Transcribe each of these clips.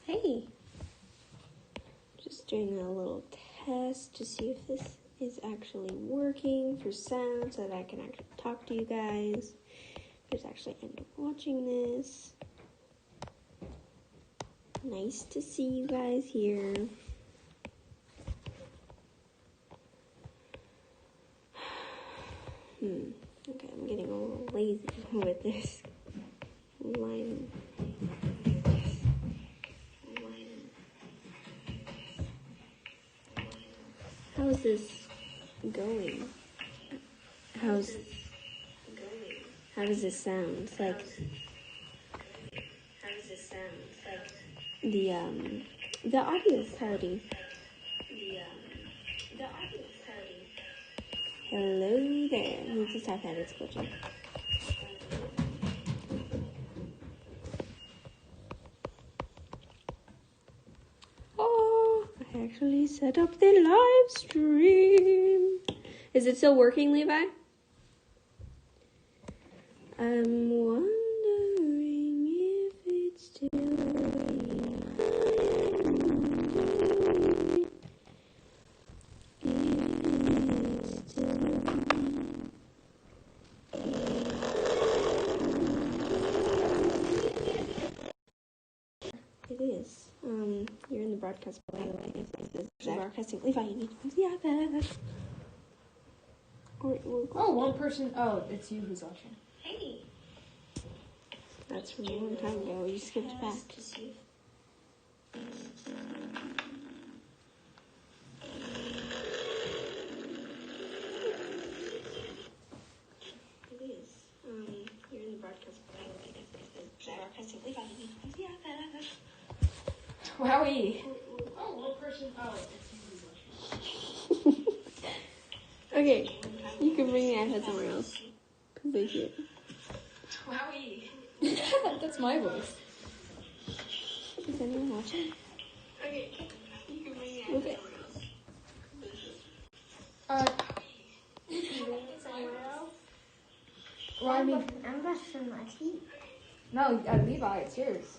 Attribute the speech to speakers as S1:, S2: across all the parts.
S1: Hey, just doing a little test to see if this is actually working for sound so that I can actually talk to you guys. There's actually anyone watching this. Nice to see you guys here. Okay, I'm getting a little lazy with this line. How's this going? How does this sound? It's like the audio quality. Hello there. We just have had it glitching. Oh, I actually set up the live stream. Is it still working, Levi? I'm wondering if it's still working. It is. You're in the broadcast, by the way. This is broadcasting. Levi, you need to use the iPad.
S2: One person. Oh, it's you who's watching.
S1: Hey. That's from a long time ago. You skipped back. It is. You're in the broadcast, by the way. This is broadcasting. Levi, you need to use the iPad.
S2: Wowie. One person. Oh, it's you who's watching.
S1: Okay, you can bring the iPad somewhere else. Because they hear it.
S2: Wowie. That's my voice.
S1: Is anyone watching? Okay, you can bring the iPad somewhere else.
S3: Somewhere else?
S2: Well, I mean,
S3: I'm brushing my teeth.
S2: no, Levi, it's yours.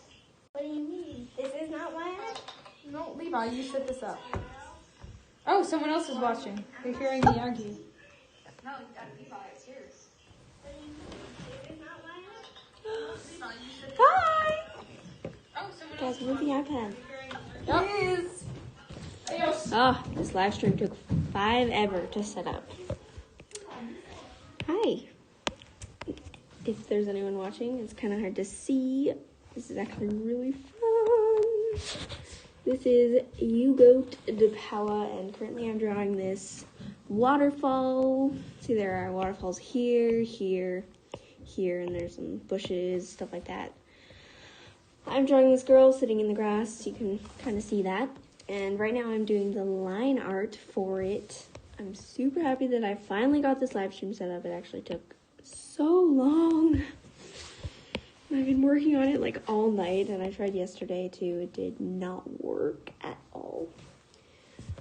S3: What do you mean? This is not mine?
S2: No, Levi, you set this up. Oh, someone else is watching. They're hearing me argue. No, Levi, it's yours.
S3: This is not mine?
S1: Hi!
S2: Oh, someone
S1: Guys, move the iPad.
S2: It is.
S1: Oh, this live stream took 5 ever to set up. Hi. If there's anyone watching, it's kind of hard to see. This is actually really fun. This is U-Goat de Paua, and currently I'm drawing this waterfall. See, there are waterfalls here, here, here, and there's some bushes, stuff like that. I'm drawing this girl sitting in the grass. You can kind of see that. And right now I'm doing the line art for it. I'm super happy that I finally got this live stream set up. It actually took so long. I've been working on it like all night, and I tried yesterday too. It did not work at all.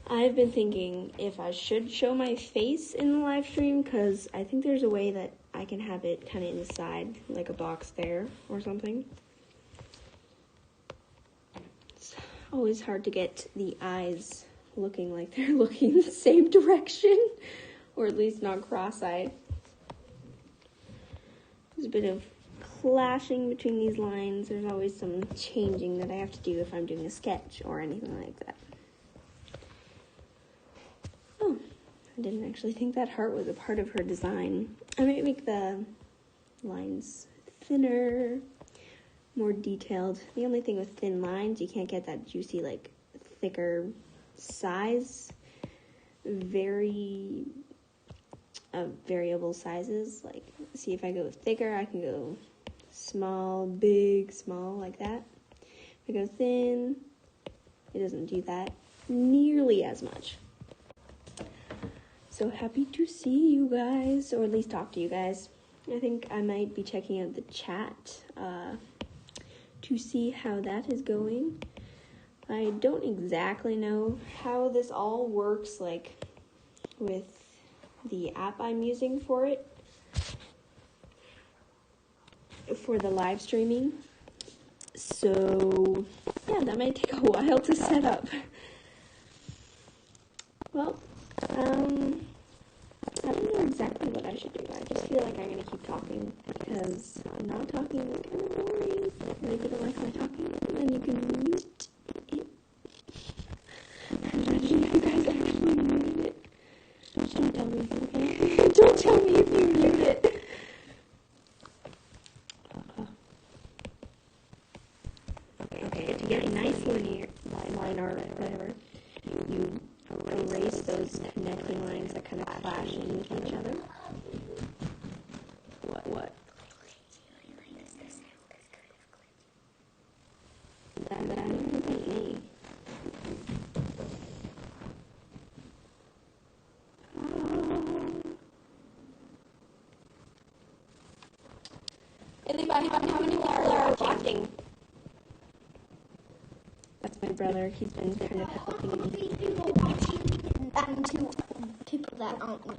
S1: I've been thinking if I should show my face in the live stream, because I think there's a way that I can have it kind of inside, like a box there or something. It's always hard to get the eyes looking like they're looking the same direction, or at least not cross-eyed. There's a bit of clashing between these lines. There's always some changing that I have to do if I'm doing a sketch or anything like that. Oh, I didn't actually think that heart was a part of her design. I might make the lines thinner, more detailed. The only thing with thin lines, you can't get that juicy, like, thicker size. Variable sizes. Like, see, if I go thicker, I can go small, big, small, like that. If I go thin, it doesn't do that nearly as much. So happy to see you guys, or at least talk to you guys. I think I might be checking out the chat to see how that is going. I don't exactly know how this all works, like with the app I'm using for it, for the live streaming. So yeah, that might take a while to set up. Well, I don't know exactly what I should do. I just feel like I'm going to keep talking because not talking is kind of boring. And if you don't like my talking, then you can mute it. Imagine if you guys actually muted it. Don't tell me, okay? Don't tell me if you mute it. Okay, to get a nice linear line art or whatever, you erase those connecting lines that kind of clash into each other. What? That isn't me. Anybody, how many people are watching? That's my brother. He's been kind of helping me.
S3: People watching and two people that aren't me.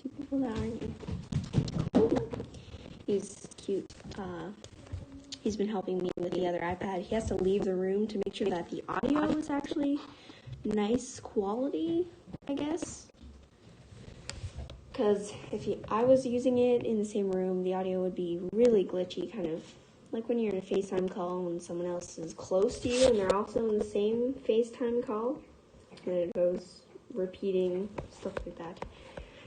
S1: Two people that aren't you. He's cute. He's been helping me with the other iPad. He has to leave the room to make sure that the audio is actually nice quality, I guess. Because if I was using it in the same room, the audio would be really glitchy, kind of like when you're in a FaceTime call and someone else is close to you and they're also in the same FaceTime call, and it goes repeating, stuff like that.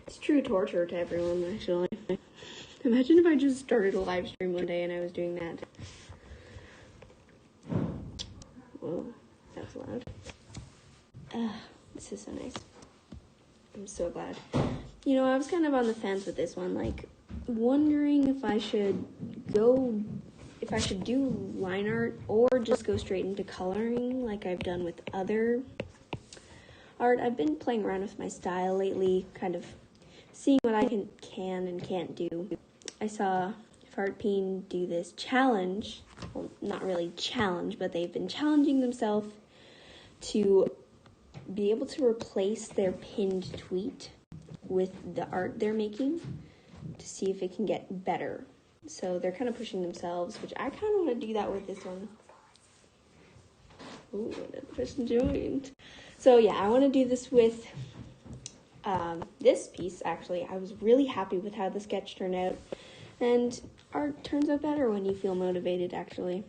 S1: It's true torture to everyone, actually. Imagine if I just started a live stream one day and I was doing that. Whoa, that's loud. This is so nice. I'm so glad. You know, I was kind of on the fence with this one, like, wondering if I should do line art or just go straight into coloring like I've done with other art. I've been playing around with my style lately, kind of seeing what I can and can't do. I saw Fartpeen do this challenge, well, not really challenge, but they've been challenging themselves to be able to replace their pinned tweet with the art they're making to see if it can get better. So they're kind of pushing themselves, which I kind of want to do that with this one. Ooh, that person joined. So yeah, I want to do this with this piece, actually. I was really happy with how the sketch turned out. And art turns out better when you feel motivated, actually.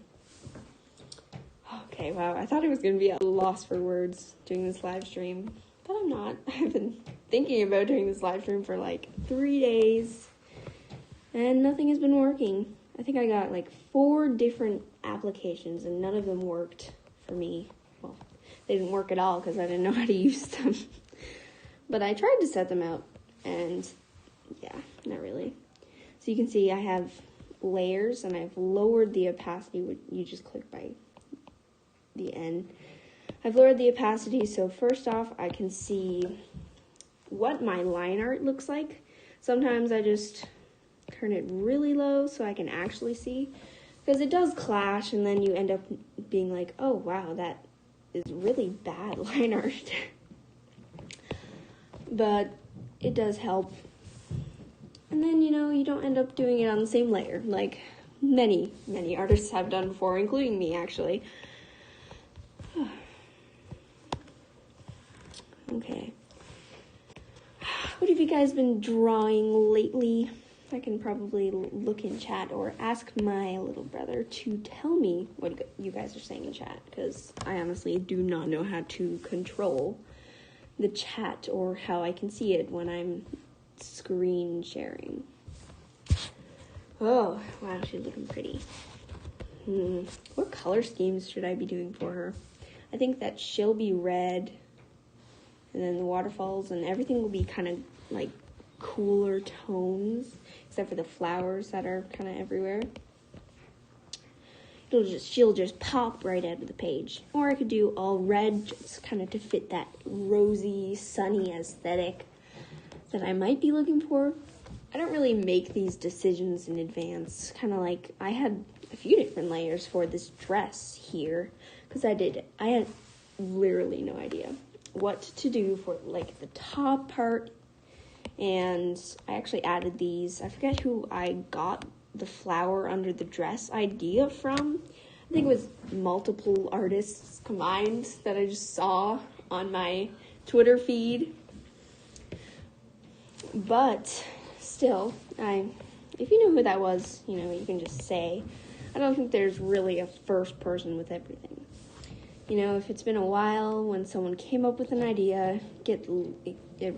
S1: Okay, wow, I thought I was going to be at a loss for words doing this live stream, but I'm not. I've been thinking about doing this live stream for like 3 days, and nothing has been working. I think I got like 4 different applications, and none of them worked for me. Well, they didn't work at all because I didn't know how to use them. But I tried to set them out, and yeah, not really. So you can see I have layers, and I've lowered the opacity. You just click by the N. I've lowered the opacity, so first off, I can see what my line art looks like. Sometimes I just turn it really low so I can actually see, because it does clash, and then you end up being like, oh wow, that is really bad line art. But it does help. And then, you know, you don't end up doing it on the same layer, like many artists have done before, including me, actually. Okay. What have you guys been drawing lately? I can probably look in chat or ask my little brother to tell me what you guys are saying in chat, because I honestly do not know how to control the chat or how I can see it when I'm screen sharing. Oh, wow, she's looking pretty. What color schemes should I be doing for her? I think that she'll be red, and then the waterfalls and everything will be kind of like cooler tones, except for the flowers that are kind of everywhere. She'll just pop right out of the page. Or I could do all red, just kind of to fit that rosy, sunny aesthetic that I might be looking for. I don't really make these decisions in advance. Kind of like I had a few different layers for this dress here, because I had literally no idea what to do for like the top part, and I actually added these. I forget who I got the flower under the dress idea from. I think it was multiple artists combined that I just saw on my Twitter feed. But still, if you know who that was, you can just say. I don't think there's really a first person with everything. If it's been a while when someone came up with an idea, it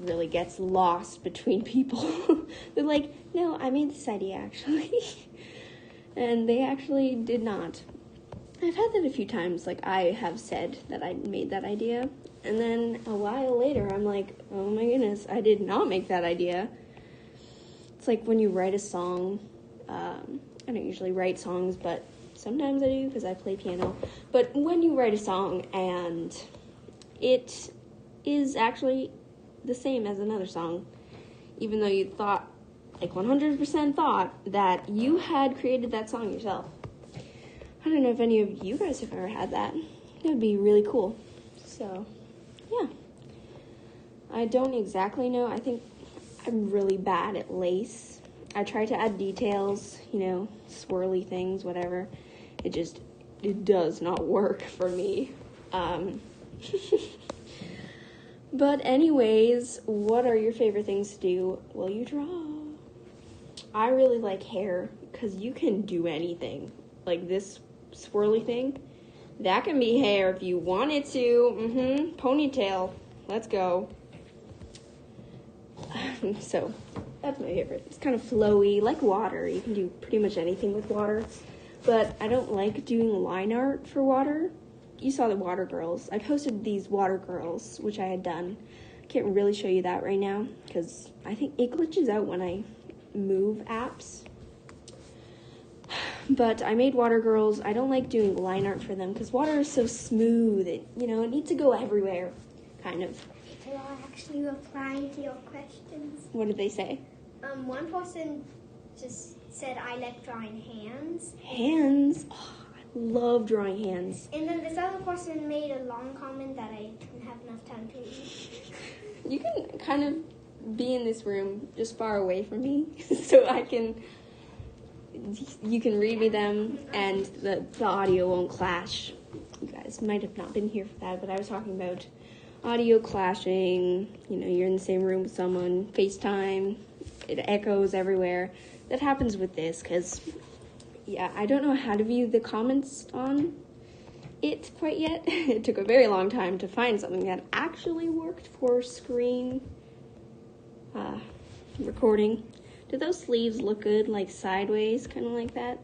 S1: really gets lost between people. They're like, no, I made this idea actually. And they actually did not. I've had that a few times, like I have said that I made that idea. And then a while later, I'm like, oh my goodness, I did not make that idea. It's like when you write a song, I don't usually write songs, but sometimes I do because I play piano. But when you write a song and it is actually the same as another song, even though you thought, like 100% thought that you had created that song yourself. I don't know if any of you guys have ever had that. That would be really cool. So, yeah. I don't exactly know. I think I'm really bad at lace. I try to add details, swirly things, whatever. It does not work for me. But anyways, what are your favorite things to do while you draw? I really like hair, because you can do anything. Like this swirly thing, that can be hair if you want it to. Ponytail. Let's go. So, that's my favorite. It's kind of flowy, like water. You can do pretty much anything with water. But I don't like doing line art for water. You saw the water girls. I posted these water girls, which I had done. I can't really show you that right now, because I think it glitches out when I move apps. But I made water girls. I don't like doing line art for them, because water is so smooth. It needs to go everywhere, kind of.
S3: People are actually replying to your questions.
S1: What did they say?
S3: One person just said, I like drawing hands.
S1: Hands? Oh, I love drawing hands.
S3: And then this other person made a long comment that I didn't have enough time to read.
S1: You can kind of be in this room just far away from me so you can read me them and the audio won't clash. You guys might have not been here for that, but I was talking about audio clashing. You're in the same room with someone, FaceTime, it echoes everywhere. That happens with this because, I don't know how to view the comments on it quite yet. It took a very long time to find something that actually worked for screen recording. Do those sleeves look good, like sideways, kind of like that?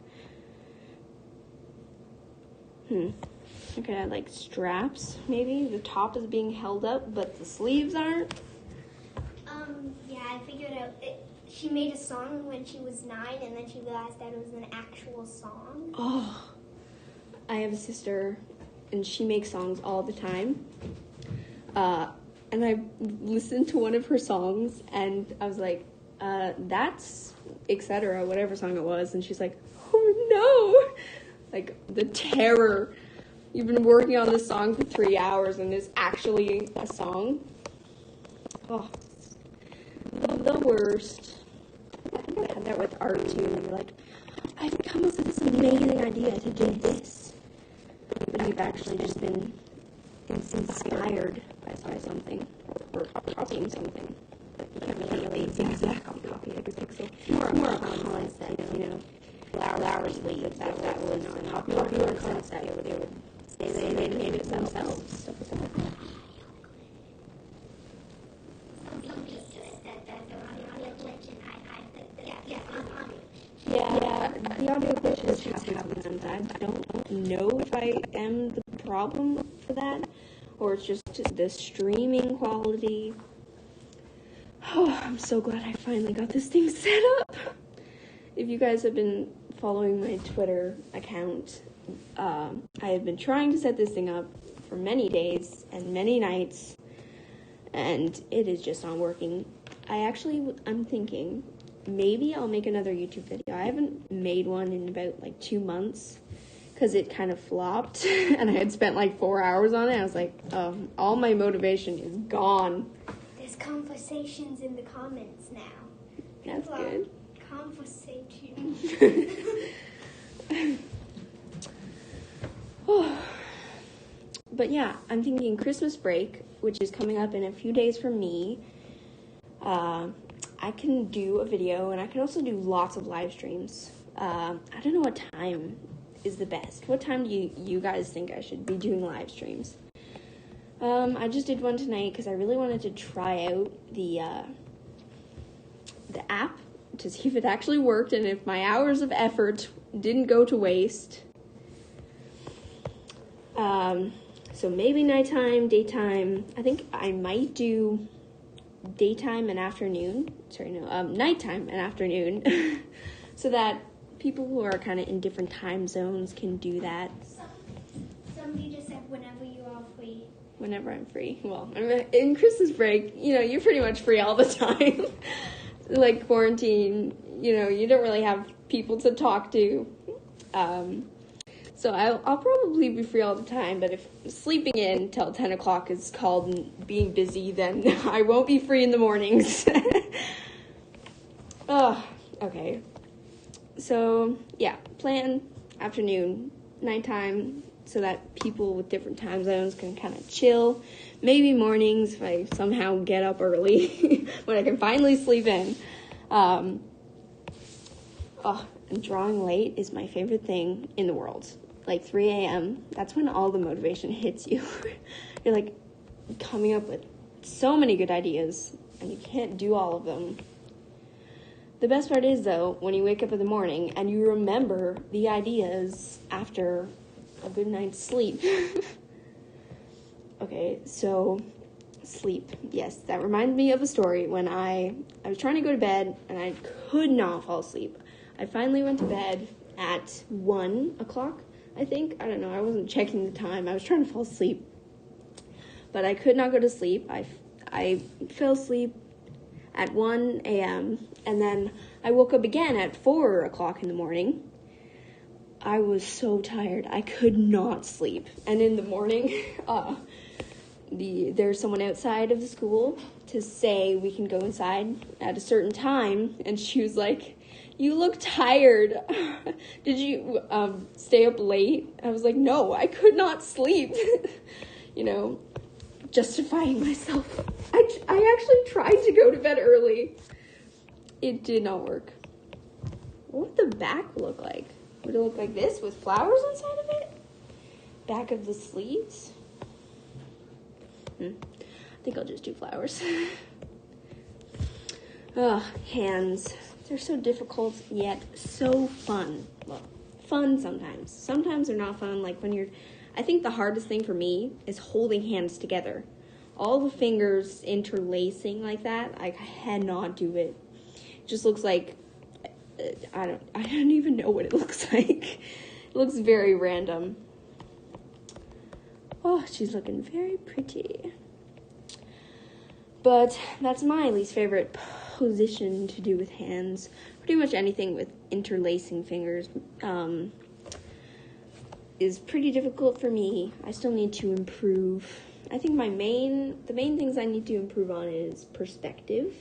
S1: Okay, like straps, maybe. The top is being held up, but the sleeves aren't.
S3: I figured out she made a song when she was 9, and then she realized that it was an actual song.
S1: Oh, I have a sister, and she makes songs all the time. And I listened to one of her songs, and I was like, that's etc., whatever song it was, and she's like, oh no! Like, the terror. You've been working on this song for 3 hours, and it's actually a song. Oh, the worst. I think I had that with art, too. You're like, I've come up with this amazing idea to do this. But you've actually just been inspired by something, or copying something. You can't really exactly copy every pixel. More of a concept, Larry's League, that was a popular concept. They would say they made it themselves. Stuff like that. Yeah, the audio glitches just happen sometimes. I don't know if I am the problem for that, or it's just the streaming quality. Oh, I'm so glad I finally got this thing set up. If you guys have been following my Twitter account, I have been trying to set this thing up for many days and many nights, and it is just not working. I'm thinking maybe I'll make another YouTube video. I haven't made one in about 2 months because it kind of flopped and I had spent 4 hours on it. I was like, all my motivation is gone.
S3: There's conversations in the comments now.
S1: That's good.
S3: Conversation.
S1: But yeah, I'm thinking Christmas break, which is coming up in a few days from me. I can do a video, and I can also do lots of live streams. I don't know what time is the best. What time do you guys think I should be doing live streams? I just did one tonight because I really wanted to try out the app to see if it actually worked and if my hours of effort didn't go to waste. So maybe nighttime, daytime. I think I might do daytime and afternoon. Nighttime and afternoon. So that people who are kind of in different time zones can do that.
S3: Somebody just said whenever you're all free.
S1: Whenever I'm free. Well, in Christmas break, you're pretty much free all the time. Like quarantine, you don't really have people to talk to. So I'll probably be free all the time, but if sleeping in till 10 o'clock is called being busy, then I won't be free in the mornings. Oh, okay. So, yeah, plan afternoon, nighttime, so that people with different time zones can kind of chill. Maybe mornings if I somehow get up early when I can finally sleep in. And drawing late is my favorite thing in the world. Like 3 a.m., that's when all the motivation hits you. You're like coming up with so many good ideas, and you can't do all of them. The best part is, though, when you wake up in the morning and you remember the ideas after a good night's sleep. Okay, so sleep. Yes, that reminds me of a story when I was trying to go to bed and I could not fall asleep. I finally went to bed at 1 o'clock, I think. I don't know. I wasn't checking the time. I was trying to fall asleep. But I could not go to sleep. I fell asleep at 1 a.m. and then I woke up again at 4 o'clock in the morning. I was so tired. I could not sleep. And in the morning, there's someone outside of the school to say we can go inside at a certain time. And she was like, "You look tired. Did you stay up late?" I was like, "No, I could not sleep." Justifying myself. I actually tried to go to bed early. It did not work. What would the back look like? Would it look like this with flowers inside of it? Back of the sleeves? I think I'll just do flowers. Hands. They're so difficult, yet so fun. Well, fun sometimes. Sometimes they're not fun, like when I think the hardest thing for me is holding hands together. All the fingers interlacing like that, I cannot do it. It just looks like, I don't even know what it looks like. It looks very random. Oh, she's looking very pretty. But that's my least favorite position to do with hands. Pretty much anything with interlacing fingers is pretty difficult for me. I still need to improve. I think the main things I need to improve on is perspective,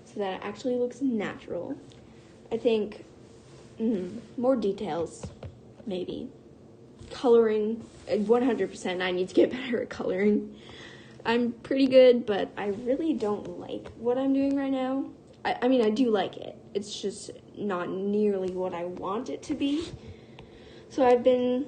S1: so that it actually looks natural. I think more details, maybe. Coloring, 100% I need to get better at coloring. I'm pretty good, but I really don't like what I'm doing right now. I mean, I do like it. It's just not nearly what I want it to be. So I've been,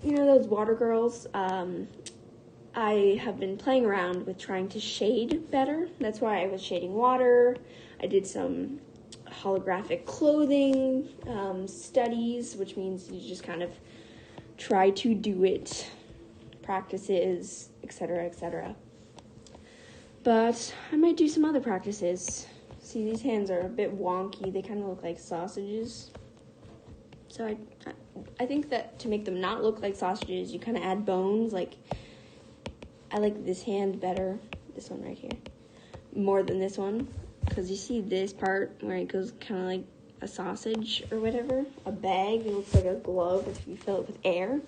S1: those water girls, I have been playing around with trying to shade better. That's why I was shading water. I did some holographic clothing studies, which means you just kind of try to do it, practices, etc., etc. But I might do some other practices. See, these hands are a bit wonky. They kind of look like sausages. So I think that to make them not look like sausages, you kind of add bones. Like, I like this hand better, this one right here, more than this one. Because you see this part where it goes kind of like a sausage or whatever. A bag, it looks like a glove if you fill it with air.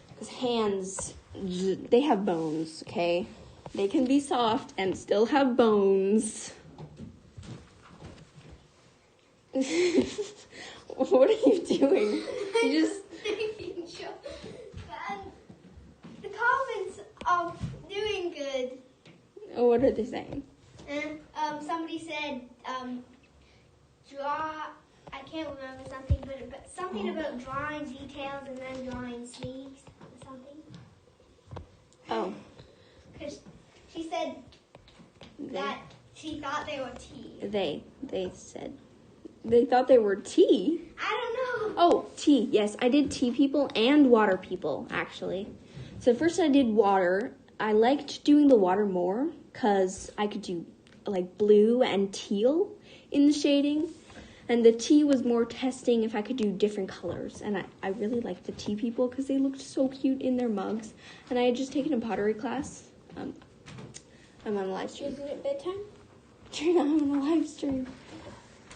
S1: Because hands, they have bones, okay? They can be soft and still have bones. What are you doing? You just...
S3: Oh, doing good.
S1: Oh, what are they saying?
S3: Somebody said, draw, I can't remember something, but something about drawing details and then drawing sleeves or something.
S1: Oh.
S3: Because she said that she thought they were tea.
S1: They said they thought they were tea.
S3: I don't know.
S1: Oh, tea. Yes, I did tea people and water people, actually. So first I did water. I liked doing the water more because I could do like blue and teal in the shading. And the tea was more testing if I could do different colors. And I really liked the tea people because they looked so cute in their mugs. And I had just taken a pottery class. I'm on a live stream.
S3: Is it bedtime?
S1: I'm on a live stream.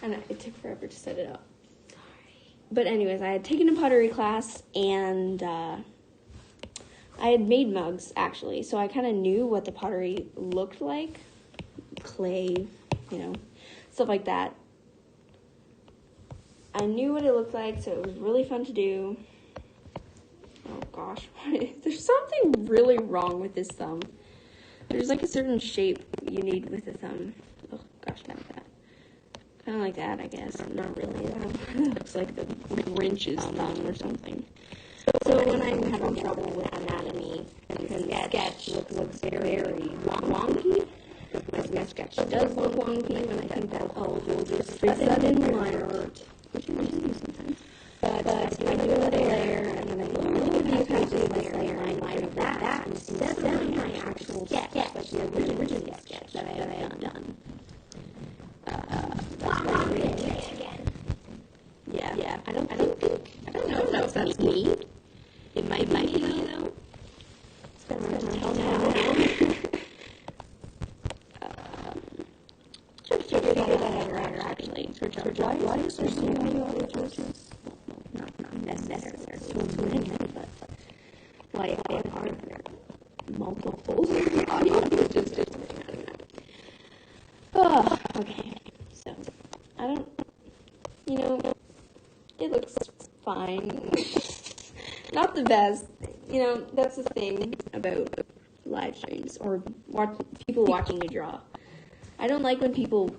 S1: And it took forever to set it up. Sorry. But anyways, I had taken a pottery class and I had made mugs, actually. So I kind of knew what the pottery looked like. Clay, stuff like that. I knew what it looked like, so it was really fun to do. Oh gosh, there's something really wrong with this thumb. There's like a certain shape you need with the thumb. Oh gosh, not like that. Kind of like that, I guess. Not really. That looks like the Grinch's thumb or something. So when I'm having trouble with anatomy, because sketch looks very wonky. My sketch does look wonky, and I think that we'll just fix that in line art, which I usually do sometimes. But I do a layer, and then I look at the kind of layer line of that instead of my actual sketch, like the original sketch that I have done. That's what it is again. Yeah. I don't know if that's me. It might be me though. It's been hard to tell now. Actually, why is there so many audio choices? Not necessarily, but why are there multiple audio choices? Oh, okay. So, I don't, it looks fine. Not the best. That's the thing about live streams or people watching me draw. I don't like when people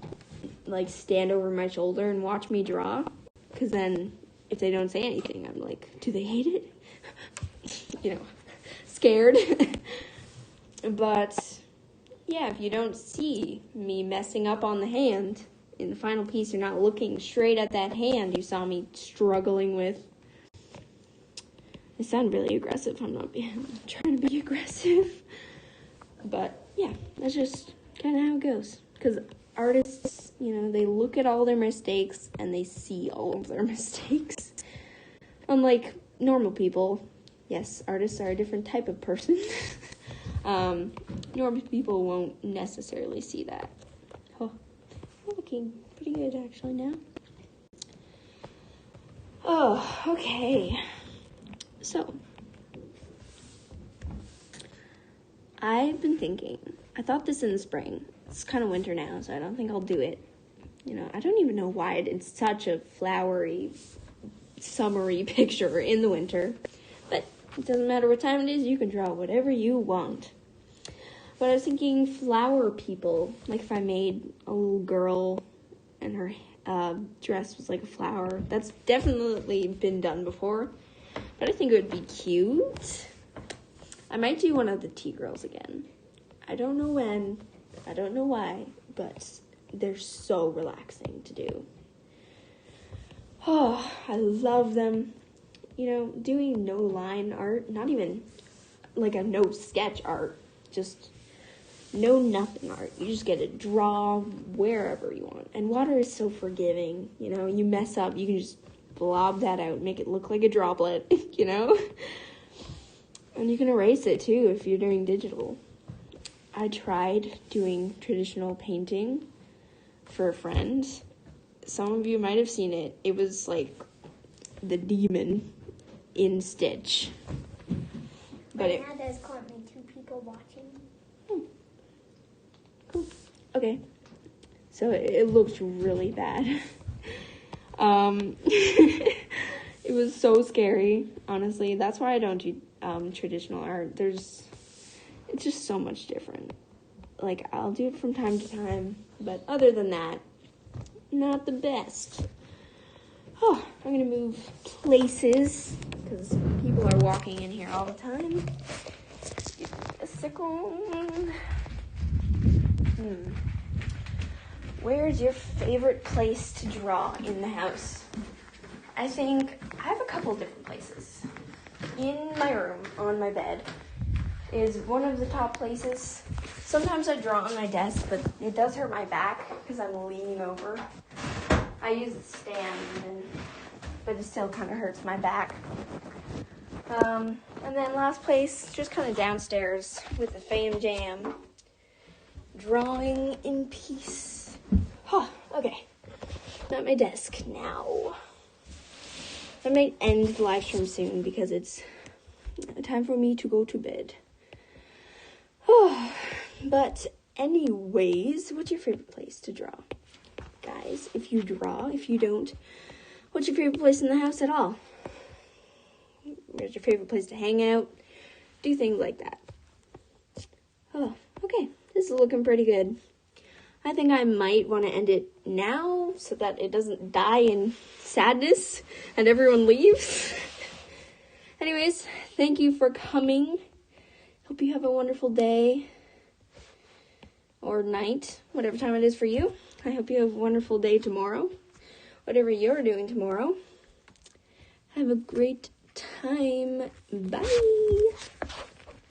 S1: stand over my shoulder and watch me draw, because then if they don't say anything, I'm like, do they hate it? Scared. But yeah, if you don't see me messing up on the hand in the final piece, you're not looking straight at that hand you saw me struggling with. I sound really aggressive. I'm trying to be aggressive. But yeah, that's just kind of how it goes. Because artists, they look at all their mistakes and they see all of their mistakes. Unlike normal people, yes, artists are a different type of person. Normal people won't necessarily see that. Oh, I'm looking pretty good actually now. Oh, okay. So, I've been thinking, I thought this in the spring. It's kind of winter now, so I don't think I'll do it. I don't even know why it's such a flowery, summery picture in the winter. But it doesn't matter what time it is, you can draw whatever you want. But I was thinking flower people, like if I made a little girl and her dress was like a flower. That's definitely been done before, but I think it would be cute. I might do one of the tea girls again. I don't know when, I don't know why, but they're so relaxing to do. Oh, I love them. Doing no line art, not even like a no sketch art, just no nothing art. You just get to draw wherever you want. And water is so forgiving, you mess up, you can just blob that out, make it look like a droplet, And you can erase it too if you're doing digital. I tried doing traditional painting for a friend. Some of you might have seen it. It was like the demon in Stitch. But
S3: now there's currently 2 people watching.
S1: Cool. Okay. So it looked really bad. It was so scary, honestly. That's why I don't do traditional art. just so much different. Like, I'll do it from time to time, but other than that, not the best. Oh, I'm gonna move places because people are walking in here all the time. A second. Where's your favorite place to draw in the house? I think I have a couple different places. In my room, on my bed, is one of the top places. Sometimes I draw on my desk, but it does hurt my back because I'm leaning over. I use the stand, but it still kind of hurts my back. And then last place, just kind of downstairs with the Fam Jam. Drawing in peace. Oh, okay. At my desk now. I might end the live stream soon because it's time for me to go to bed. Oh, but anyways, what's your favorite place to draw? Guys, if you draw, if you don't, what's your favorite place in the house at all? Where's your favorite place to hang out? Do things like that. Oh, okay. This is looking pretty good. I think I might want to end it now so that it doesn't die in sadness and everyone leaves. Anyways, thank you for coming. Hope you have a wonderful day or night, whatever time it is for you. I hope you have a wonderful day tomorrow, whatever you're doing tomorrow. Have a great time. Bye.